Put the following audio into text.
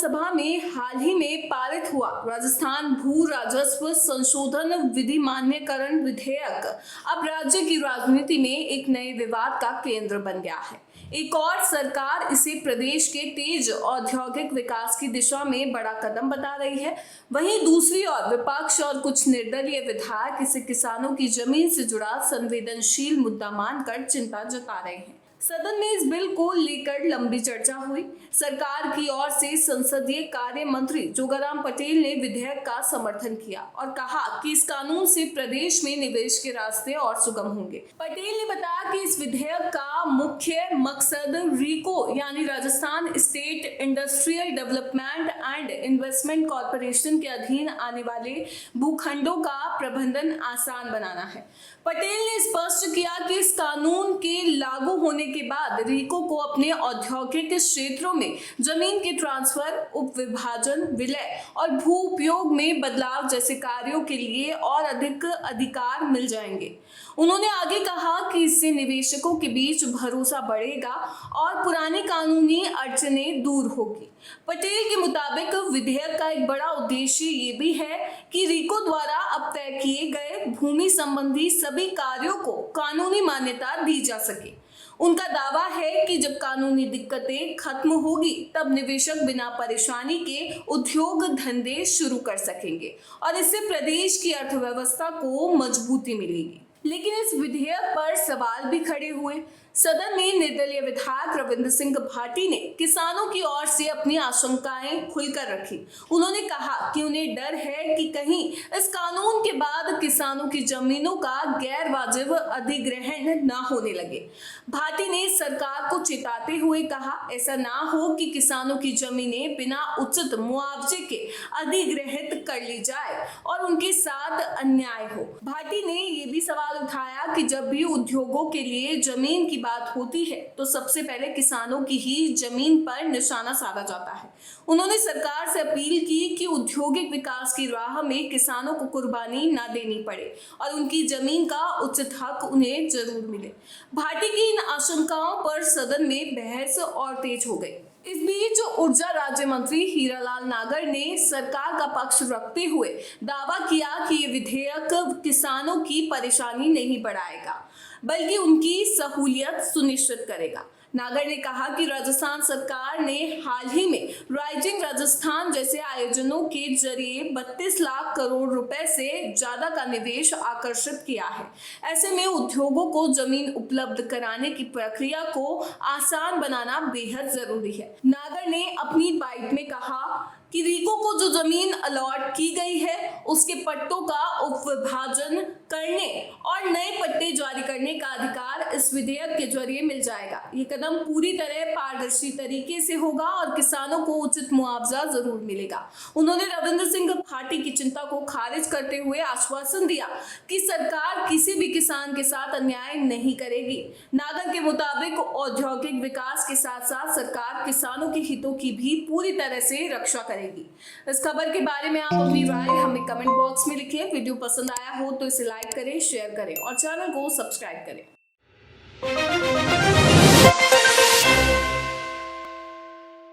विधानसभा में हाल ही में पारित हुआ राजस्थान भू राजस्व संशोधन विधि मान्यकरण विधेयक अब राज्य की राजनीति में एक नए विवाद का केंद्र बन गया है। एक और सरकार इसे प्रदेश के तेज औद्योगिक विकास की दिशा में बड़ा कदम बता रही है, वहीं दूसरी ओर विपक्ष और कुछ निर्दलीय विधायक इसे किसानों की जमीन से जुड़ा संवेदनशील मुद्दा मानकर चिंता जता रहे हैं। सदन में इस बिल को लेकर लंबी चर्चा हुई। सरकार की ओर से संसदीय कार्य मंत्री जोगाराम पटेल ने विधेयक का समर्थन किया और कहा कि इस कानून से प्रदेश में निवेश के रास्ते और सुगम होंगे। पटेल ने बताया कि इस विधेयक का मुख्य मकसद रीको यानी Rajasthan state industrial development and investment corporation के अधीन आने वाले भूखंडों का प्रबंधन आसान बनाना है। पटेल ने स्पष्ट किया कि इस कानून के लागू होने के बाद रीको को अपने औद्योगिक क्षेत्रों में जमीन के ट्रांसफर, उपविभाजन, विलय और भू उपयोग में बदलाव जैसे कार्यों के लिए और अधिक अधिकार मिल जाएंगे। उन्होंने आगे कहा कि इससे निवेशकों के बीच भरोसा बढ़ेगा और पुरानी कानूनी अड़चनें दूर होगी। पटेल के मुताबिक विधेयक का एक बड़ा उद्देश्य ये भी है कि रीको द्वारा अब तय किए गए भूमि संबंधी सभी कार्यों को कानूनी मान्यता दी जा सके। उनका दावा है कि जब कानूनी दिक्कतें खत्म होगी तब निवेशक बिना परेशानी के उद्योग धंधे शुरू कर सकेंगे और इससे प्रदेश की अर्थव्यवस्था को मजबूती मिलेगी। लेकिन इस विधेयक पर सवाल भी खड़े हुए। सदन में निर्दलीय विधायक रविंद्र सिंह भाटी ने किसानों की ओर से अपनी आशंकाएं खुलकर रखी। उन्होंने कहा कि उन्हें डर है कि कहीं इस कानून के बाद किसानों की जमीनों का गैर वाजिब अधिग्रहण न होने लगे। भाटी ने सरकार को चेताते हुए कहा, ऐसा ना हो कि किसानों की जमीनें बिना उचित मुआवजे के अधिग्रहित कर ली जाए और उनके साथ अन्याय हो। भाटी ने ये भी सवाल उठाया कि जब भी उद्योगों के लिए जमीन की बात होती है तो सबसे पहले किसानों की ही जमीन पर निशाना साधा जाता है। उन्होंने सरकार से अपील की कि औद्योगिक विकास की राह में किसानों को कुर्बानी ना देनी पड़े और उनकी जमीन का उचित हक उन्हें जरूर मिले। भाटी की इन आशंकाओं पर सदन में बहस और तेज हो गई। इस बीच ऊर्जा राज्य मंत्री हीरालाल नागर ने सरकार का पक्ष रखते हुए दावा किया कि ये विधेयक किसानों की परेशानी नहीं बढ़ाएगा बल्कि उनकी सहूलियत सुनिश्चित करेगा। नागर ने कहा कि राजस्थान सरकार ने हाल ही में राइजिंग राजस्थान जैसे आयोजनों के जरिए 32 लाख करोड़ रुपए से ज्यादा का निवेश आकर्षित किया है। ऐसे में उद्योगों को जमीन उपलब्ध कराने की प्रक्रिया को आसान बनाना बेहद जरूरी है। नागर ने अपनी बाइट में कहा कि रीको को जो जमीन अलॉट की गई है उसके पट्टों का उपविभाजन करने और नए पट्टे जारी करने का अधिकार इस विधेयक के जरिए मिल जाएगा। ये कदम पूरी तरह पारदर्शी तरीके से होगा और किसानों को उचित मुआवजा जरूर मिलेगा। उन्होंने रविंद्र सिंह भाटी की चिंता को खारिज करते हुए आश्वासन दिया कि सरकार किसी भी किसान के साथ अन्याय नहीं करेगी। नागर के मुताबिक औद्योगिक विकास के साथ साथ सरकार किसानों के हितों की भी पूरी तरह से रक्षा करेगी। इस खबर के बारे में आप अपनी राय हमें कमेंट बॉक्स में लिखिए। वीडियो पसंद आया हो तो इसे लाइक करें, शेयर करें और चैनल को सब्सक्राइब करें।